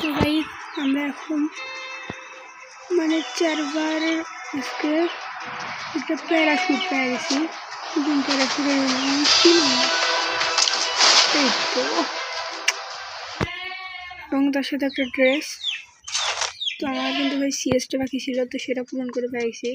তো ভাই আমরা এখন মানে 4 বার আজকে একটা প্যারাশুট পেয়ে গেছি। প্যারাশুটের এই তো এবং তার সাথে একটা ড্রেস। তো আমার কিন্তু ভাই সিএসটা বাকি ছিল, তো সেটা পূরণ করে পেয়েছি।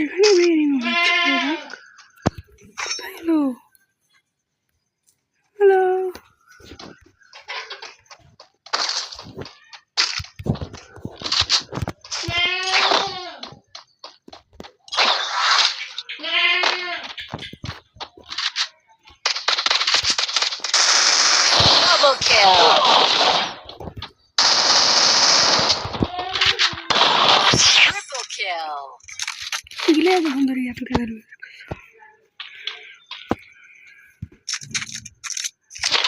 এখানে বেরিয়ে hello hello Double kill. Triple kill. গিলে যখন ধরে এত খেলার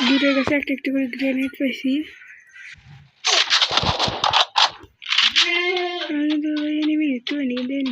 দূরের কাছে একটা একটা করে গ্রেনেড পেয়েছি। এনিমি একটু এনে দেন